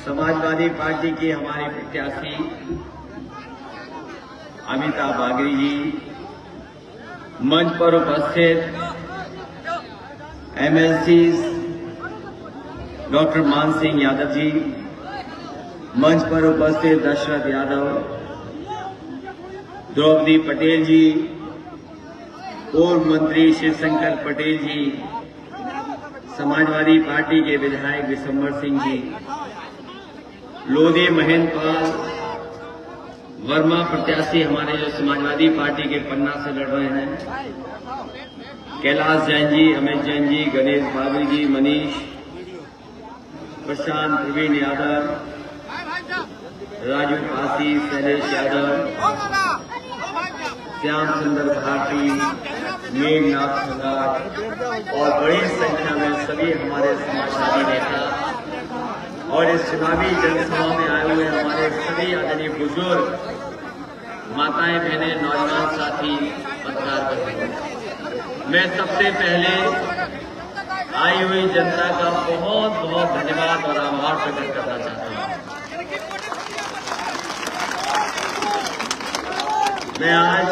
Samajwadi party की हमारी प्रत्याशी अमिता बागरी जी, मंच पर उपस्थित एमएलसी डॉक्टर मान सिंह यादव जी, मंच पर उपस्थित दशरथ यादव, द्रौपदी पटेल जी, पूर्व मंत्री शिवशंकर पटेल जी, समाजवादी पार्टी के विधायक विशंबर सिंह जी, लोधी महेंद्र पाल वर्मा प्रत्याशी हमारे जो समाजवादी पार्टी के पन्ना से लड़ रहे हैं, कैलाश जैन जी, अमित जैन जी, गणेश बाबरी जी, मनीष, प्रशांत प्रवीण यादव, राजू पासी, शैलेश यादव, श्याम सुंदर भारती, मेघनाथ संगाट और बड़ी संख्या में सभी हमारे समाजवादी नेता और इस चुनावी जनसभा में आए हुए हमारे सभी आदरणीय बुजुर्ग, माताएं, बहनें, नौजवान साथी, पत्रकार बंधु, मैं सबसे पहले आई हुई जनता का बहुत बहुत धन्यवाद और आभार प्रकट करना चाहता हूं। मैं आज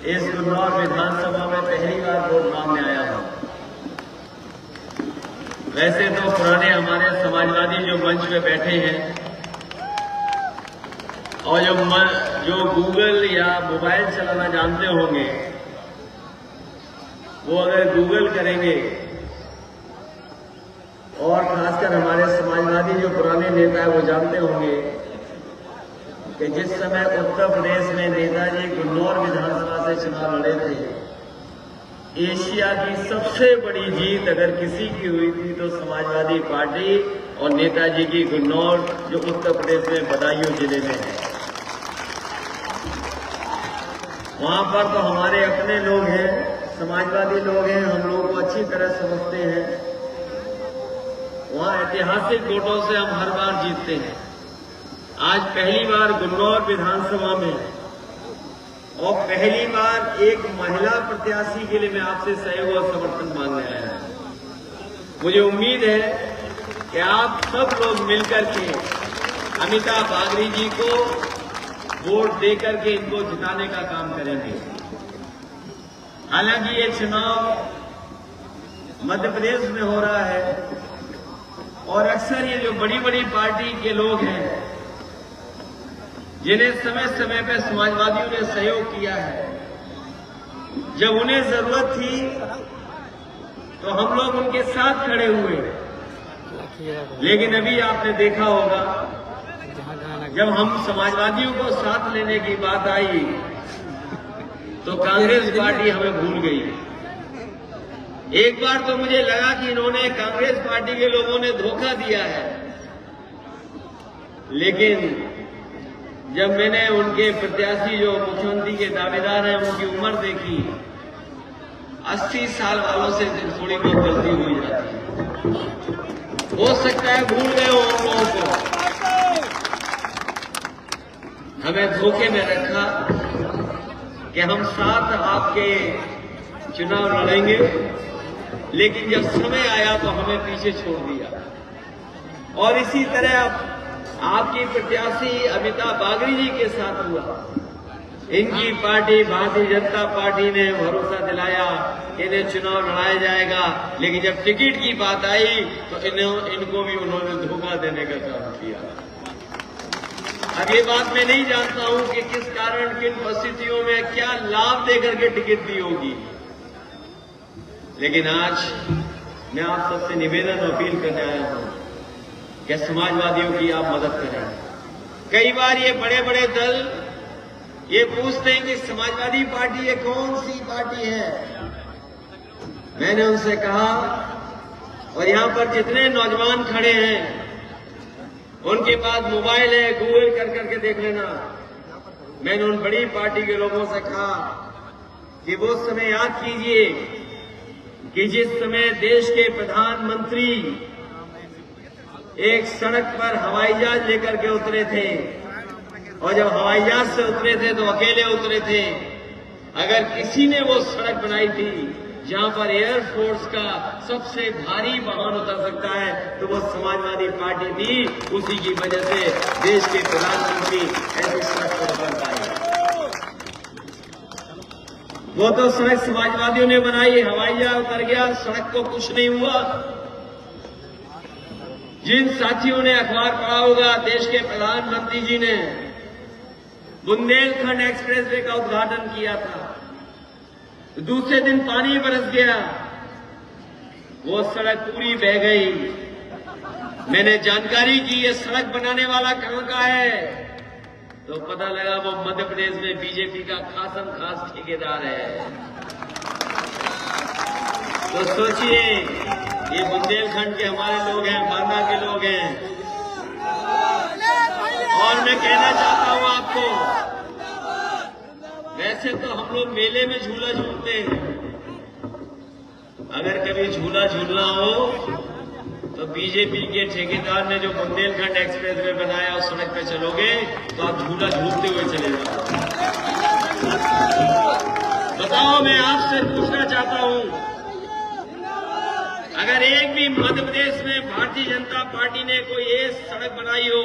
इस गुन्नौर विधानसभा में पहली बार वोट मांगने आया हूं। वैसे तो पुराने हमारे समाजवादी जो मंच में बैठे हैं और जो गूगल या मोबाइल चलाना जानते होंगे, वो अगर गूगल करेंगे और खासकर हमारे समाजवादी जो पुराने नेता है वो जानते होंगे कि जिस समय उत्तर प्रदेश में नेताजी गुन्नौर विधानसभा से चुनाव लड़े थे, एशिया की सबसे बड़ी जीत अगर किसी की हुई थी तो समाजवादी पार्टी और नेताजी की गुन्नौर जो उत्तर प्रदेश में बदायूं जिले में है, वहां पर तो हमारे अपने लोग हैं, समाजवादी लोग हैं, हम लोगों को अच्छी तरह समझते हैं। वहां ऐतिहासिक वोटों से हम हर बार जीतते हैं। आज पहली बार गुन्नौर विधानसभा में और पहली बार एक महिला प्रत्याशी के लिए मैं आपसे सहयोग और समर्थन मांगने आया हूं। मुझे उम्मीद है कि आप सब लोग मिलकर के अमिता बागरी जी को वोट देकर के इनको जिताने का काम करेंगे। हालांकि ये चुनाव मध्य प्रदेश में हो रहा है और अक्सर ये जो बड़ी बड़ी पार्टी के लोग हैं, जिन्हें समय समय पर समाजवादियों ने सहयोग किया है, जब उन्हें जरूरत थी तो हम लोग उनके साथ खड़े हुए। लेकिन अभी आपने देखा होगा, जब हम समाजवादियों को साथ लेने की बात आई तो कांग्रेस पार्टी हमें भूल गई। एक बार तो मुझे लगा कि इन्होंने कांग्रेस पार्टी के लोगों ने धोखा दिया है, लेकिन जब मैंने उनके प्रत्याशी जो मुख्यमंत्री के दावेदार हैं उनकी उम्र देखी, 80 साल वालों से थोड़ी बहुत गलती हुई जाती है। हो सकता है भूल गए हो हम लोगों को, हमें धोखे में रखा कि हम साथ आपके चुनाव लड़ेंगे, लेकिन जब समय आया तो हमें पीछे छोड़ दिया। और इसी तरह आपकी प्रत्याशी अमिता बागरी जी के साथ हुआ। इनकी पार्टी भारतीय जनता पार्टी ने भरोसा दिलाया कि इन्हें चुनाव लड़ाया जाएगा, लेकिन जब टिकट की बात आई तो इनको भी उन्होंने धोखा देने का काम किया। अब ये बात मैं नहीं जानता हूं कि किस कारण, किन परिस्थितियों में क्या लाभ देकर के टिकट दी होगी, लेकिन आज मैं आप सबसे निवेदन अपील करने आया हूं कि समाजवादियों की आप मदद करें। कई बार ये बड़े बड़े दल ये पूछते हैं कि समाजवादी पार्टी ये कौन सी पार्टी है। मैंने उनसे कहा, और यहां पर जितने नौजवान खड़े हैं उनके पास मोबाइल है, गूगल कर करके देख लेना। मैंने उन बड़ी पार्टी के लोगों से कहा कि वो समय याद कीजिए कि जिस समय देश के प्रधानमंत्री एक सड़क पर हवाई जहाज लेकर के उतरे थे, और जब हवाई जहाज से उतरे थे तो अकेले उतरे थे। अगर किसी ने वो सड़क बनाई थी जहां पर एयरफोर्स का सबसे भारी वाहन उतर सकता है तो वो समाजवादी पार्टी थी। उसी की वजह से देश के प्रधानमंत्री ऐसी सड़क पर उतर पाए। वो तो सड़क समाजवादियों ने बनाई, हवाई जहाज उतर गया, सड़क को कुछ नहीं हुआ। जिन साथियों ने अखबार पढ़ा होगा, देश के प्रधानमंत्री जी ने बुंदेलखंड एक्सप्रेसवे का उद्घाटन किया था, दूसरे दिन पानी बरस गया, वो सड़क पूरी बह गई। मैंने जानकारी की ये सड़क बनाने वाला कहां का है, तो पता लगा वो मध्य प्रदेश में बीजेपी का खासम खास ठेकेदार है। तो सोचिए, ये बुंदेलखंड के हमारे लोग हैं, बांदा के लोग हैं। और मैं कहना चाहता हूं आपको, वैसे तो हम लोग मेले में झूला झूलते हैं, अगर कभी झूला झूलना हो तो बीजेपी के ठेकेदार ने जो बुंदेलखंड एक्सप्रेसवे बनाया उस सड़क पे चलोगे तो आप झूला झूलते हुए चले जाओ। बताओ, मैं आपसे पूछना चाहता हूं, अगर एक भी मध्य प्रदेश में भारतीय जनता पार्टी ने कोई एक सड़क बनाई हो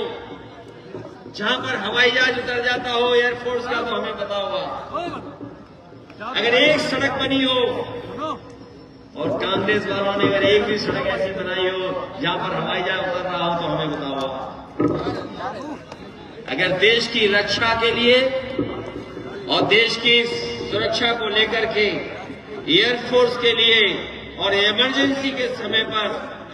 जहां पर हवाई जहाज उतर जाता हो एयरफोर्स का, तो हमें पता होगा। अगर एक सड़क बनी हो, और कांग्रेस वालों ने अगर एक भी सड़क ऐसी बनाई हो जहां पर हवाई जहाज उतर रहा हो, तो हमें बताओ। अगर देश की रक्षा के लिए और देश की सुरक्षा को लेकर के एयरफोर्स के लिए और इमरजेंसी के समय पर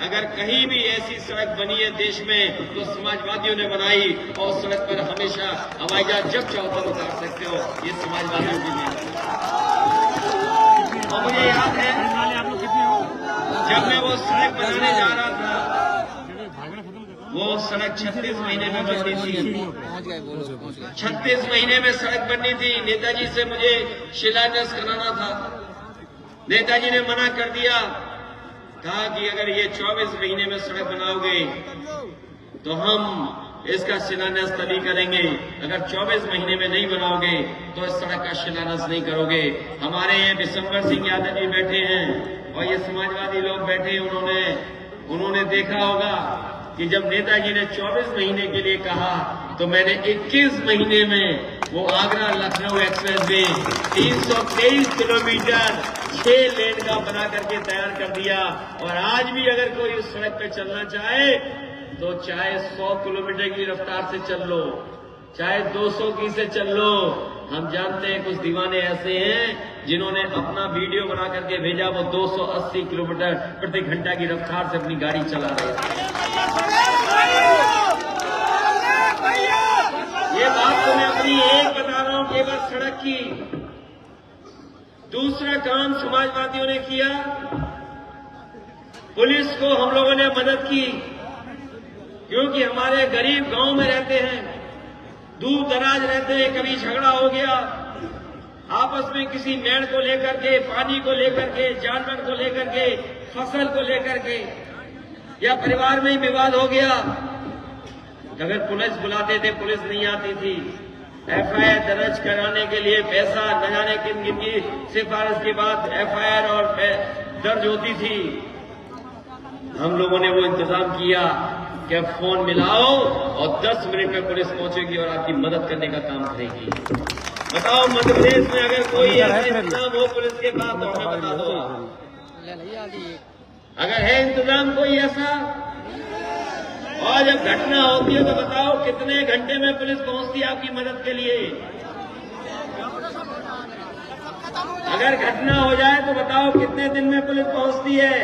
अगर कहीं भी ऐसी सड़क बनी है देश में, तो समाजवादियों ने बनाई, और सड़क पर हमेशा हवाई जहाज जब चाहो तब उतार सकते हो, ये समाजवादियों की नीति। और मुझे याद है, जब मैं वो सड़क बनाने जा रहा था, वो सड़क 36 महीने में बननी थी। 36 महीने में सड़क बननी थी। नेताजी से मुझे शिलान्यास कराना था, नेताजी ने मना कर दिया, कहा कि अगर ये 24 महीने में सड़क बनाओगे तो हम इसका शिलान्यास तभी करेंगे, अगर 24 महीने में नहीं बनाओगे तो इस सड़क का शिलान्यास नहीं करोगे। हमारे यहाँ बिशंबर सिंह यादव जी बैठे हैं और ये समाजवादी लोग बैठे हैं, उन्होंने देखा होगा कि जब नेताजी ने 24 महीने के लिए कहा तो मैंने 21 महीने में वो आगरा लखनऊ एक्सप्रेसवे 323 किलोमीटर 6 लेन का बना करके तैयार कर दिया। और आज भी अगर कोई उस सड़क पे चलना चाहे तो चाहे 100 किलोमीटर की रफ्तार से चल लो, चाहे 200 की से चल लो। हम जानते हैं कुछ दीवाने ऐसे हैं जिन्होंने अपना वीडियो बना करके भेजा, वो 280 किलोमीटर प्रति घंटा की रफ्तार से अपनी गाड़ी चला रहे थे। ये बात तो मैं अपनी एक बता रहा हूं, केवल सड़क की। दूसरा काम समाजवादियों ने किया, पुलिस को हम लोगों ने मदद की, क्योंकि हमारे गरीब गांव में रहते हैं, दूर दराज रहते हैं, कभी झगड़ा हो गया आपस में किसी मेड़ को लेकर के, पानी को लेकर के, जानवर को लेकर के, फसल को लेकर के, या परिवार में ही विवाद हो गया, अगर पुलिस बुलाते थे पुलिस नहीं आती थी। एफआईआर दर्ज कराने के लिए पैसा न जाने किन किन की सिफारिश के बाद एफआईआर और दर्ज होती थी। हम लोगों ने वो इंतजाम किया कि फोन मिलाओ और 10 मिनट में पुलिस पहुंचेगी और आपकी मदद करने का काम करेगी। बताओ, मध्य प्रदेश में अगर कोई ऐसा इंतजाम हो पुलिस के पास तो हमें बता दो। अगर है इंतजाम कोई ऐसा, और जब घटना होती है तो बताओ कितने घंटे में पुलिस पहुंचती है आपकी मदद के लिए। अगर घटना हो जाए तो बताओ कितने दिन में पुलिस पहुंचती है।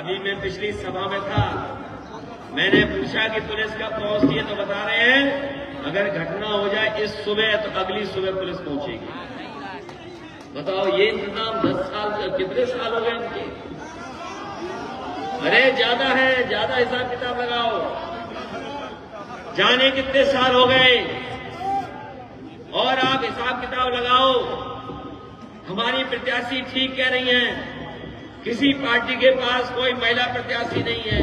अभी मैं पिछली सभा में था, मैंने पूछा कि पुलिस कब पहुंचती है, तो बता रहे हैं अगर घटना हो जाए इस सुबह तो अगली सुबह पुलिस पहुंचेगी। बताओ, ये इंतजाम 10 साल, कितने साल हो गए इनके? अरे ज्यादा है, ज्यादा हिसाब किताब लगाओ, जाने कितने साल हो गए, और आप हिसाब किताब लगाओ। हमारी प्रत्याशी ठीक कह रही हैं, किसी पार्टी के पास कोई महिला प्रत्याशी नहीं है।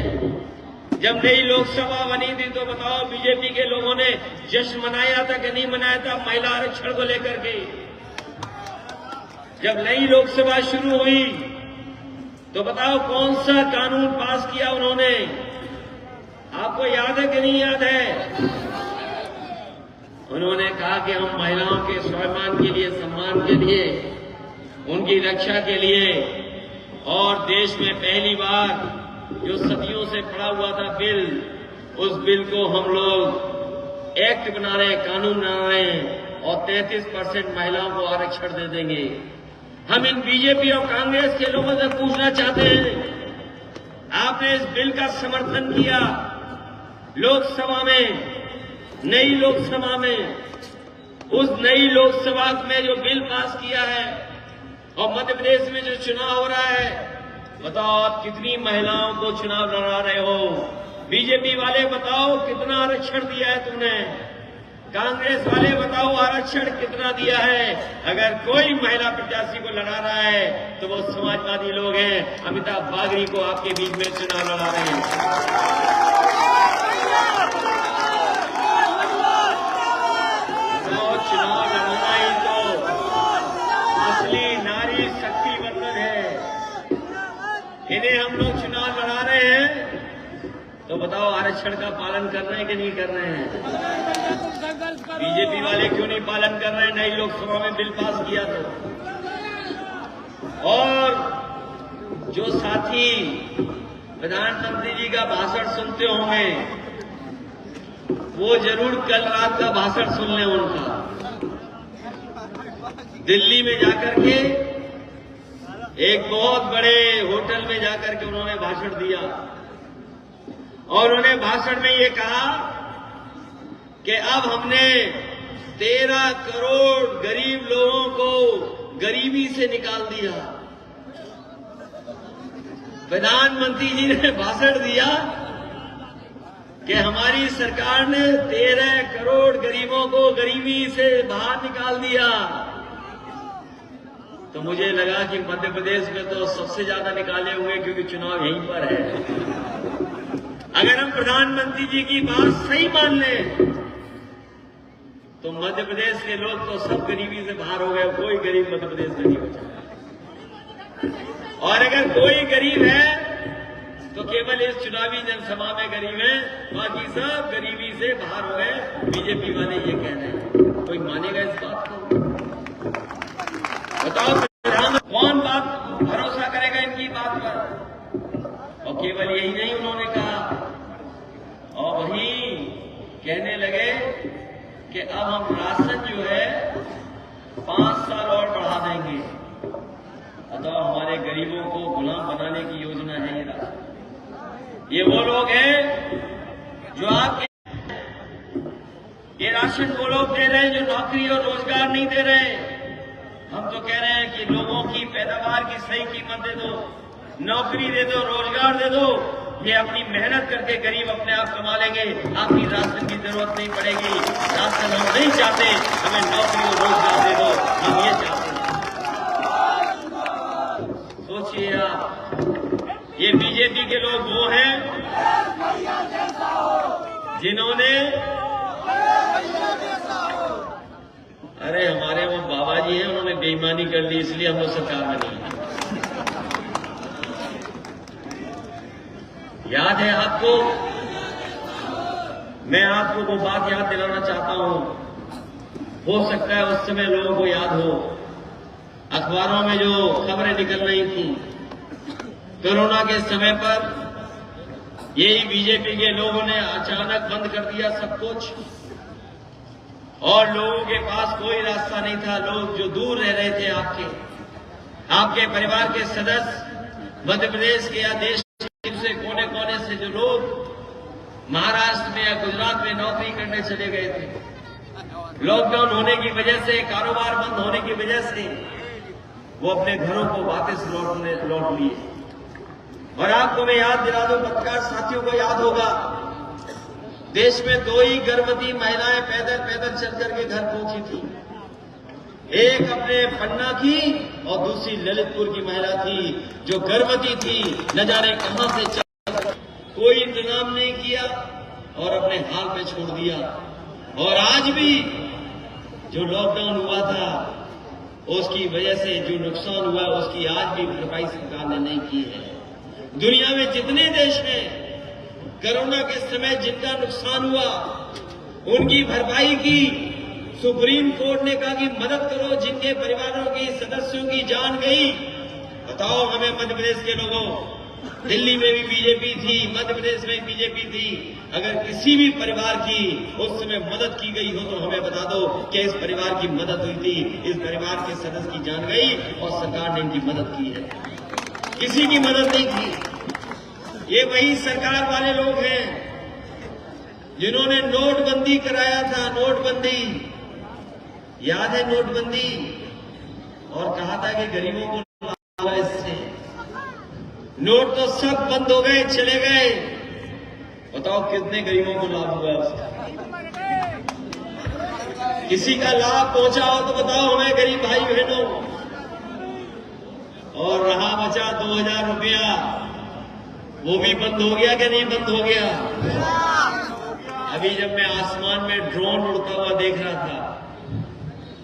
जब नई लोकसभा बनी थी तो बताओ बीजेपी के लोगों ने जश्न मनाया था कि नहीं मनाया था महिला आरक्षण को लेकर के? जब नई लोकसभा शुरू हुई तो बताओ कौन सा कानून पास किया उन्होंने? आपको याद है कि नहीं याद है? उन्होंने कहा कि हम महिलाओं के स्वाभिमान के लिए, सम्मान के लिए, उनकी रक्षा के लिए, और देश में पहली बार जो सदियों से पड़ा हुआ था बिल, उस बिल को हम लोग एक्ट बना रहे, कानून बना रहे हैं और 33% महिलाओं को आरक्षण दे देंगे। हम इन बीजेपी और कांग्रेस के लोगों से पूछना चाहते हैं, आपने इस बिल का समर्थन किया लोकसभा में, नई लोकसभा में, उस नई लोकसभा में जो बिल पास किया है, और मध्य प्रदेश में जो चुनाव हो रहा है, बताओ आप कितनी महिलाओं को चुनाव लड़ा रहे हो? बीजेपी वाले बताओ कितना आरक्षण दिया है तुमने? कांग्रेस वाले बताओ आरक्षण कितना दिया है? अगर कोई महिला प्रत्याशी को लड़ा रहा है तो वो समाजवादी लोग हैं, अमिताभ बागरी को आपके बीच में चुनाव लड़ा रहे हैं। तो चुनाव लड़ना ही तो असली नारी शक्ति वर्धन है। इन्हें हम लोग चुनाव लड़ा रहे हैं तो बताओ आरक्षण का पालन कर रहे हैं कि नहीं कर रहे हैं? बीजेपी वाले क्यों नहीं पालन कर रहे हैं? नई लोकसभा में बिल पास किया तो। और जो साथी प्रधानमंत्री जी का भाषण सुनते होंगे, वो जरूर कल रात का भाषण सुन लें उनका। दिल्ली में जाकर के एक बहुत बड़े होटल में जाकर के उन्होंने भाषण दिया, और उन्होंने भाषण में ये कहा कि अब हमने 13 करोड़ गरीब लोगों को गरीबी से निकाल दिया। प्रधानमंत्री जी ने भाषण दिया कि हमारी सरकार ने 13 करोड़ गरीबों को गरीबी से बाहर निकाल दिया। तो मुझे लगा कि मध्य प्रदेश में तो सबसे ज्यादा निकाले हुए, क्योंकि चुनाव यहीं पर है। अगर हम प्रधानमंत्री जी की बात सही मान लें तो मध्य प्रदेश के लोग तो सब गरीबी से बाहर हो गए, कोई गरीब मध्य प्रदेश में नहीं बचा। और अगर कोई गरीब है तो केवल इस चुनावी जनसभा में गरीब है, बाकी सब गरीबी से बाहर हो गए। बीजेपी वाले ये कह रहे हैं, कोई मानेगा इस बात को? बताओ कौन बात भरोसा करेगा इनकी बात पर? और केवल यही नहीं उन्होंने कहा, और वहीं कहने लगे कि अब हम राशन जो है 5 साल और बढ़ा देंगे। बताओ हमारे गरीबों को गुलाम बनाने की योजना है ये राशन। ये वो लोग हैं जो आपके ये राशन वो लोग दे रहे हैं जो नौकरी और रोजगार नहीं दे रहे। हम तो कह रहे हैं कि लोगों की पैदावार की सही कीमत दे दो, नौकरी दे दो, रोजगार दे दो। ये अपनी मेहनत करके गरीब अपने आप कमा लेंगे, आपकी राशन की जरूरत नहीं पड़ेगी। राशन हम नहीं चाहते, हमें नौकरी और रोजगार दे दो, हम ये चाहते हैं। सोचिए आप, ये बीजेपी के लोग वो हैं जिन्होंने, अरे हमारे वो बाबा जी हैं, उन्होंने बेईमानी कर ली, इसलिए हम लोग सरकार में नहीं। याद है आपको? मैं आपको वो बात याद दिलाना चाहता हूं, हो सकता है उस समय लोगों को याद हो, अखबारों में जो खबरें निकल रही थी कोरोना के समय पर, यही बीजेपी के लोगों ने अचानक बंद कर दिया सब कुछ, और लोगों के पास कोई रास्ता नहीं था। लोग जो दूर रह रहे थे, आपके परिवार के सदस्य, मध्य प्रदेश के या देश से कोने कोने से जो लोग महाराष्ट्र में या गुजरात में नौकरी करने चले गए थे, लॉकडाउन होने की वजह से, कारोबार बंद होने की वजह से वो अपने घरों को वापस लौट लिए। और आपको मैं याद दिला दूं, पत्रकार साथियों को याद होगा, देश में 2 ही गर्भवती महिलाएं पैदल पैदल चल करके घर पहुंची थी। एक अपने पन्ना की और दूसरी ललितपुर की महिला थी जो गर्भवती थी, न जाने कहां से चल, कोई इंतजाम नहीं किया और अपने हाल पे छोड़ दिया। और आज भी जो लॉकडाउन हुआ था उसकी वजह से जो नुकसान हुआ उसकी आज भी भरपाई सरकार ने नहीं की है। दुनिया में जितने देश हैं कोरोना के समय जिनका नुकसान हुआ उनकी भरपाई की सुप्रीम कोर्ट ने कहा कि मदद करो जिनके परिवारों की सदस्यों की जान गई। बताओ हमें मध्य प्रदेश के लोगों, दिल्ली में भी बीजेपी थी, मध्य प्रदेश में बीजेपी थी, अगर किसी भी परिवार की उस समय मदद की गई हो तो हमें बता दो कि इस परिवार की मदद हुई थी, इस परिवार के सदस्य की जान गई और सरकार ने इनकी मदद की है। किसी की मदद नहीं की। ये वही सरकार वाले लोग हैं जिन्होंने नोटबंदी कराया था। नोटबंदी याद है? नोटबंदी, और कहा था कि गरीबों को इससे नोट तो सब बंद हो गए, चले गए। बताओ कितने गरीबों को लाभ हुआ उसका? किसी का लाभ पहुंचा हो तो बताओ हमें, गरीब भाई बहनों। और रहा बचा 2000 रुपया, वो भी बंद हो गया कि नहीं बंद हो गया? अभी जब मैं आसमान में ड्रोन उड़ता हुआ देख रहा था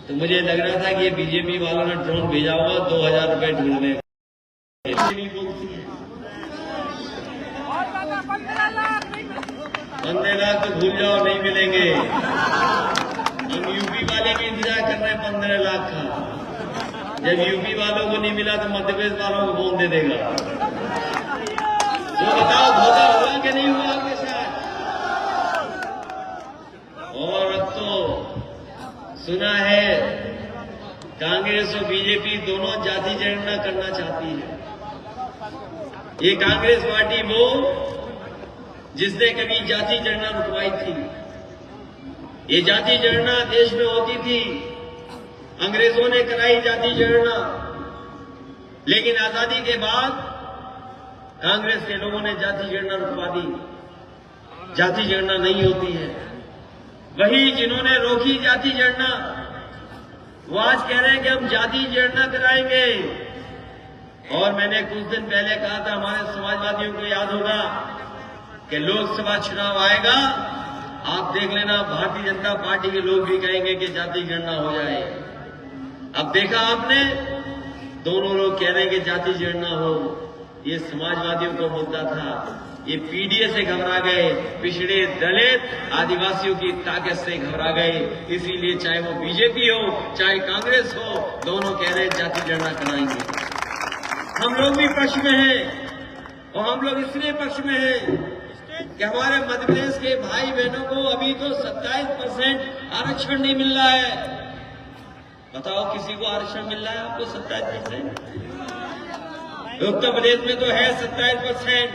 तो मुझे लग रहा था कि ये बीजेपी वालों ने ड्रोन भेजा हुआ 2000 रुपए ढूंढने। नहीं बोलती है 15 लाख तो भूल जाओ, नहीं मिलेंगे। हम यूपी वाले भी इंतजार कर रहे हैं 15 लाख का। जब यूपी वालों को नहीं मिला तो मध्य प्रदेश वालों को कौन दे देगा? तो बताओ धोखा हुआ कि नहीं हुआ आपके साथ? और अब तो सुना है कांग्रेस और बीजेपी दोनों जाति जनगणना करना चाहती है। ये कांग्रेस पार्टी वो जिसने कभी जाति जनगणना रुकवाई थी। ये जाति जनगणना देश में होती थी, अंग्रेजों ने कराई जाति जनगणना, लेकिन आजादी के बाद कांग्रेस के लोगों ने जाति जनगणना रुकवा दी। जाति जनगणना नहीं होती है। वही जिन्होंने रोकी जाति जनगणना वो आज कह रहे हैं कि हम जाति जनगणना कराएंगे। और मैंने कुछ दिन पहले कहा था, हमारे समाजवादियों को याद होगा कि लोकसभा चुनाव आएगा, आप देख लेना भारतीय जनता पार्टी के लोग भी कहेंगे कि जाति जनगणना हो जाए। अब देखा आपने, दोनों लोग कह रहे हैं कि जाति जनगणना हो। ये समाजवादियों को मुद्दा था, ये पीडीए से घबरा गए, पिछड़े दलित आदिवासियों की ताकत से घबरा गए। इसीलिए चाहे वो बीजेपी हो चाहे कांग्रेस हो, दोनों कह रहे हैं जाति जनगणना कराएंगे। हम लोग भी पक्ष में हैं और हम लोग इसलिए पक्ष में हैं कि हमारे मध्य प्रदेश के भाई बहनों को अभी तो 27% आरक्षण नहीं मिल रहा है। बताओ किसी को आरक्षण मिल रहा है आपको 27%? उत्तर प्रदेश में तो है 27%,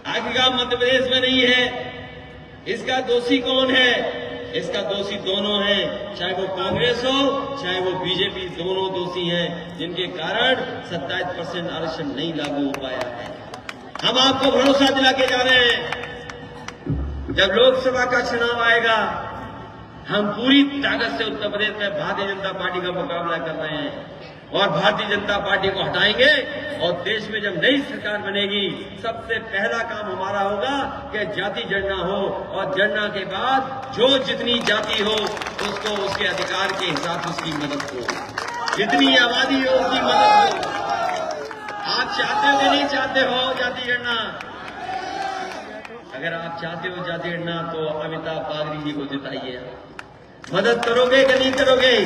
आखिरकार मध्य प्रदेश में नहीं है। इसका दोषी कौन है? इसका दोषी दोनों हैं, चाहे वो कांग्रेस हो चाहे वो बीजेपी, दोनों दोषी हैं जिनके कारण 27% आरक्षण नहीं लागू हो पाया है। हम आपको भरोसा दिला के जा रहे हैं, जब लोकसभा का चुनाव आएगा हम पूरी ताकत से उत्तर प्रदेश में भारतीय जनता पार्टी का मुकाबला कर रहे हैं और भारतीय जनता पार्टी को हटाएंगे। और देश में जब नई सरकार बनेगी सबसे पहला काम हमारा होगा कि जाति जनगणना हो, और जनगणना के बाद जो जितनी जाति हो उसको उसके अधिकार के हिसाब से उसकी मदद हो, जितनी आबादी हो उसकी मदद हो। आप चाहते हो कि नहीं चाहते हो जाति जनगणना? अगर आप चाहते हो जाति जनगणना तो अमिताभ बागरी जी को जिताइए। मदद करोगे कि नहीं करोगे?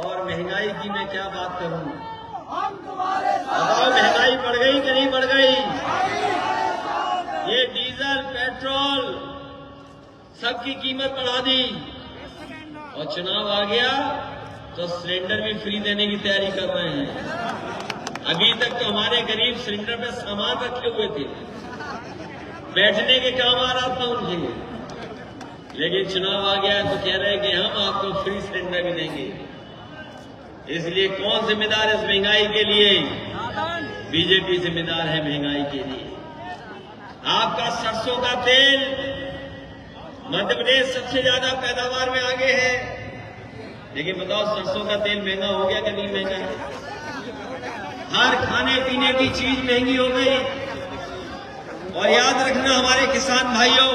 और महंगाई की मैं क्या बात करूं? बताओ महंगाई बढ़ गई कि नहीं बढ़ गई? ये डीजल पेट्रोल सबकी कीमत बढ़ा दी और चुनाव आ गया तो सिलेंडर भी फ्री देने की तैयारी कर रहे हैं। अभी तक तो हमारे गरीब सिलेंडर पे सामान रखे हुए थे, बैठने के काम आ रहा था उनके, लेकिन चुनाव आ गया तो कह रहे हैं कि हम आपको फ्री सिलेंडर भी देंगे। इसलिए कौन जिम्मेदार है इस महंगाई के लिए? बीजेपी जिम्मेदार है महंगाई के लिए। आपका सरसों का तेल मध्य प्रदेश सबसे ज्यादा पैदावार में आगे है, लेकिन बताओ सरसों का तेल महंगा हो गया कि नहीं महंगा है? हर खाने पीने की चीज महंगी हो गई। और याद रखना हमारे किसान भाइयों,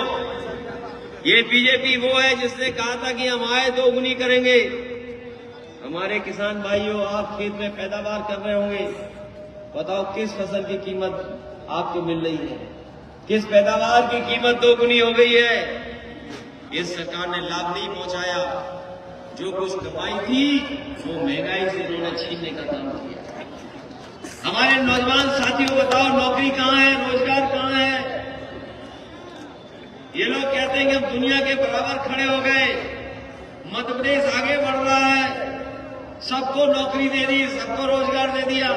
ये बीजेपी वो है जिसने कहा था कि हम आय दोगुनी करेंगे, हमारे किसान भाइयों, आप खेत में पैदावार कर रहे होंगे, बताओ किस फसल की कीमत आपको मिल रही है? किस पैदावार की कीमत दोगुनी हो गई है? इस सरकार ने लाभ नहीं पहुंचाया। जो कुछ कमाई थी वो महंगाई से इन्होंने छीनने का काम किया। हमारे नौजवान साथियों, बताओ नौकरी कहां है, रोजगार कहां है? ये लोग कहते हैं कि हम दुनिया के बराबर खड़े हो गए, मध्य प्रदेश आगे बढ़ रहा है, सबको नौकरी दे दी, सबको रोजगार दे दिया।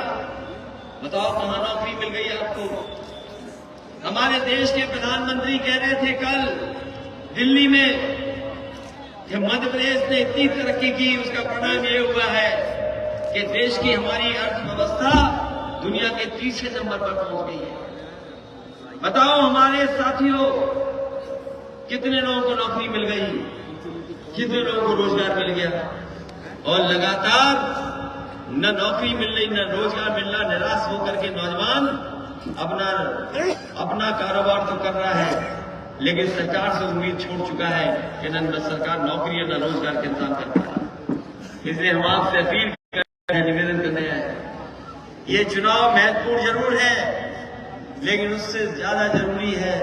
बताओ कहां नौकरी मिल गई आपको? हमारे देश के प्रधानमंत्री कह रहे थे कल दिल्ली में कि मध्य प्रदेश ने इतनी तरक्की की, उसका परिणाम ये हुआ है कि देश की हमारी अर्थव्यवस्था दुनिया के तीसरे नंबर पर पहुंच गई है। बताओ हमारे साथियों, कितने लोगों को नौकरी मिल गई, कितने लोगों को रोजगार मिल गया? और लगातार न नौकरी मिल रही, न रोजगार मिल रहा, निराश होकर के नौजवान अपना कारोबार तो कर रहा है, लेकिन सरकार से उम्मीद छोड़ चुका है कि न सरकार नौकरी या न रोजगार का इंतजाम करता है। इसलिए हम आपसे अपील करते हैं, निवेदन करते हैं, ये चुनाव महत्वपूर्ण जरूर है, लेकिन उससे ज्यादा जरूरी है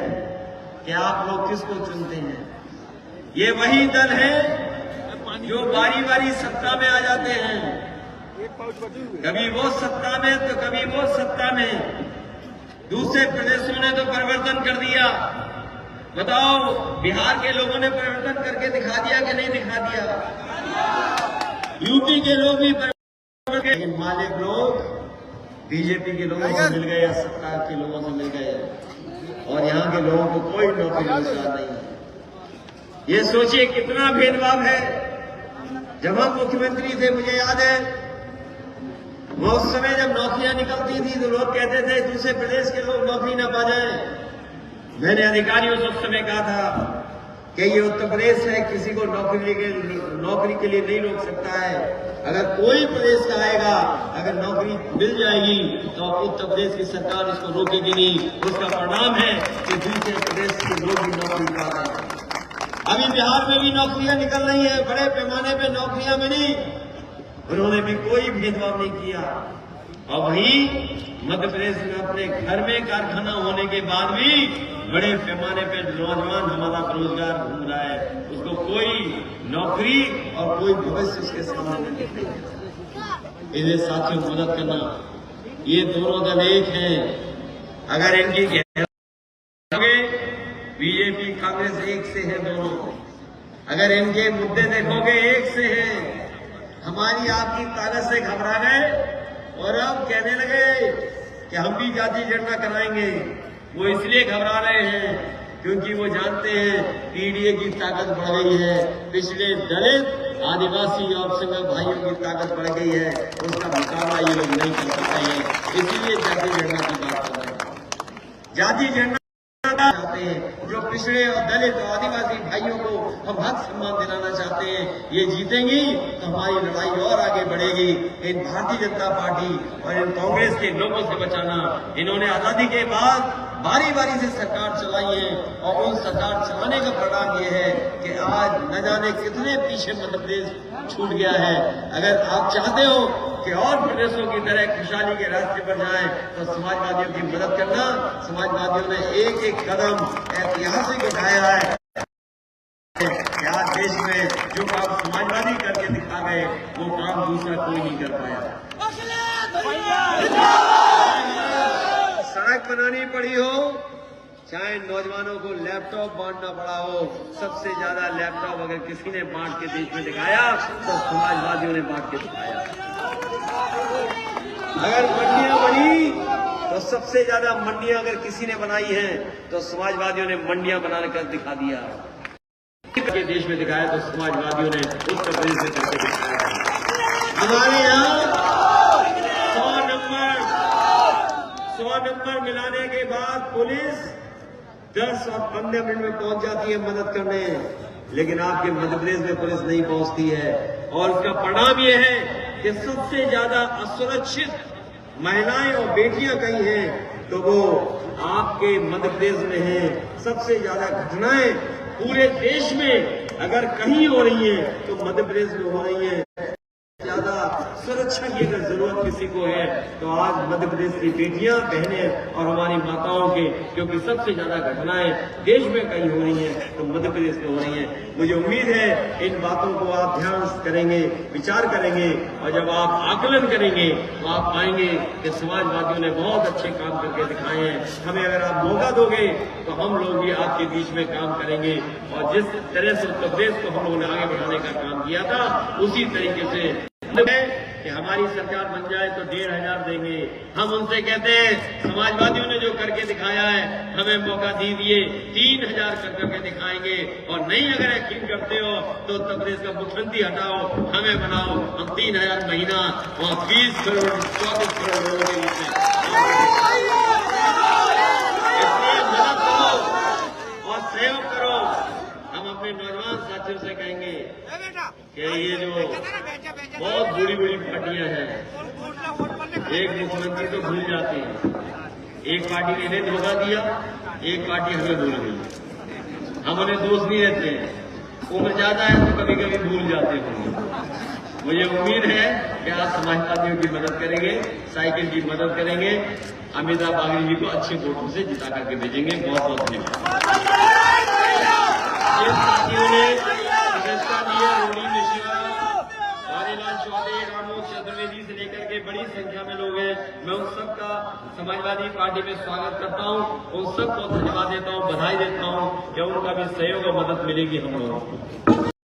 कि आप लोग किसको चुनते हैं। ये वही दल है जो बारी बारी सत्ता में आ जाते हैं, कभी वो सत्ता में तो कभी वो सत्ता में। दूसरे प्रदेशों ने तो परिवर्तन कर दिया, बताओ बिहार के लोगों ने परिवर्तन करके दिखा दिया कि नहीं दिखा दिया? यूपी के लोग भी परिवर्तन, लेकिन मालिक लोग बीजेपी के लोगों से मिल गए या सरकार के लोगों से मिल गए, और यहाँ के लोगों को कोई नौकरी रोजगार नहीं है। ये सोचिए कितना भेदभाव है। जब हम मुख्यमंत्री थे, मुझे याद है, वो उस समय जब नौकरियां निकलती थी तो लोग कहते थे दूसरे प्रदेश के लोग नौकरी न पा जाए। मैंने अधिकारियों से उस समय कहा था कि ये उत्तर प्रदेश है, किसी को नौकरी के लिए नहीं रोक सकता है। अगर कोई प्रदेश का आएगा, अगर नौकरी मिल जाएगी तो उत्तर प्रदेश की सरकार उसको रोकेगी नहीं। उसका परिणाम है कि दूसरे प्रदेश के लोग भी नौकरी पा रहे हैं। अभी बिहार में भी नौकरियां निकल रही है, बड़े पैमाने पे नौकरियां मिली, उन्होंने भी कोई भेदभाव नहीं किया। और वहीं मध्य प्रदेश में अपने घर में कारखाना होने के बाद भी बड़े पैमाने पे नौजवान हमारा बेरोजगार घूम रहा है, उसको कोई नौकरी और कोई भविष्य उसके सामने नहीं दिख रही है। इसलिए साथियों, मदद करना, ये दोनों दल एक हैं। अगर इनकी बीजेपी कांग्रेस एक से है दोनों, अगर इनके मुद्दे देखोगे एक से है। हमारी आपकी ताकत से घबरा गए और अब कहने लगे कि हम भी जाति जनगणना कराएंगे। वो इसलिए घबरा रहे हैं क्योंकि वो जानते हैं पीडीए की ताकत बढ़ गई है, पिछले दलित आदिवासी और संघ भाइयों की ताकत बढ़ गई है, उसका मुकाबला ये लोग नहीं कर सकते हैं। इसीलिए जाति जनगणना की बात कर रहे हैं। जाति जनगणना चाहते हैं, जो पिछड़े और दलित और आदिवासी भाइयों को हम हक सम्मान दिलाना चाहते हैं, ये जीतेंगी तो हमारी लड़ाई और आगे बढ़ेगी। इन भारतीय जनता पार्टी और इन कांग्रेस के लोगों से बचाना। इन्होंने आजादी के बाद बारी बारी से सरकार चलाई है और उन सरकार चलाने का परिणाम ये है कि आज न जाने कितने पीछे मध्य प्रदेश छूट गया है। अगर आप चाहते हो कि और प्रदेशों की तरह खुशहाली के रास्ते पर जाएं तो समाजवादियों की मदद करना। समाजवादियों ने एक एक कदम ऐतिहासिक उठाया है। आज देश में जो काम समाजवादी करके दिखा गए वो काम दूसरा कोई नहीं कर पाया। सड़क बनानी पड़ी हो, चाहे नौजवानों को लैपटॉप बांटना पड़ा हो, सबसे ज्यादा लैपटॉप अगर किसी ने बांट के देश में दिखाया तो समाजवादियों ने बांट के दिखाया। अगर मंडियां बनी तो सबसे ज्यादा मंडियां अगर किसी ने बनाई है तो समाजवादियों ने मंडियां बनाकर दिखा दिया। के देश में दिखाया तो समाजवादियों ने उत्तर प्रदेश में करके दिखाया। हमारे यहाँ 100 नंबर मिलाने के बाद पुलिस 10 और 15 मिनट में पहुंच जाती है मदद करने, लेकिन आपके मध्य प्रदेश में पुलिस नहीं पहुंचती है। और उसका परिणाम यह है कि सबसे ज्यादा असुरक्षित महिलाएं और बेटियां कहीं हैं तो वो आपके मध्य प्रदेश में हैं। सबसे ज्यादा घटनाएं पूरे देश में अगर कहीं हो रही हैं तो मध्य प्रदेश में हो रही हैं। ज्यादा सुरक्षा की अगर जरूरत किसी को है तो आज मध्य प्रदेश की बेटियां, बहनें और हमारी माताओं के, क्योंकि सबसे ज्यादा घटनाएं देश में कहीं हो रही हैं तो मध्य प्रदेश में हो रही हैं। मुझे उम्मीद है इन बातों को आप ध्यान करेंगे, विचार करेंगे और जब आप आकलन करेंगे तो आप पाएंगे कि समाजवादियों ने बहुत अच्छे काम करके दिखाए हैं। हमें अगर आप मौका दोगे तो हम लोग भी आपके बीच में काम करेंगे और जिस तरह से उत्तर प्रदेश को हम लोगों ने आगे बढ़ाने का काम किया था उसी तरीके से कि हमारी सरकार बन जाए तो 1500 देंगे। हम उनसे कहते हैं समाजवादियों ने जो करके दिखाया है हमें मौका दीजिए, 3000 करके दिखाएंगे और नहीं अगर यकीन करते हो तो उत्तर प्रदेश का मुख्यमंत्री हटाओ, हमें बनाओ, हम 3000 महीना और 20 करोड़ 24 करोड़ लोगों के बीच में मदद करो और सहयोग करो। हम अपने नौजवान साथियों से कहेंगे कि ये जो बहुत बुरी बुरी पार्टियां हैं, एक मुख्यमंत्री तो भूल जाते हैं, एक पार्टी ने इन्हें धोखा दिया, एक पार्टी हमें भूल गई। हम उन्हें दोष नहीं देते हैं, उम्र ज्यादा है तो कभी कभी भूल जाते होंगे। मुझे उम्मीद है कि आप समाजवादियों की मदद करेंगे, साइकिल की मदद करेंगे, अमिताभ बागरी जी को अच्छे वोटों से जिता करके भेजेंगे। बहुत बहुत धन्यवाद। साथियों ने फैसला दिया, रोडी मिश्रा, हरिलाल चौधरी, रामोद चतुर्वेदी से लेकर के बड़ी संख्या में लोग हैं। मैं उन सबका समाजवादी पार्टी में स्वागत करता हूं, उन सबको धन्यवाद देता हूं, बधाई देता हूं कि उनका भी सहयोग और मदद मिलेगी हम लोगों को।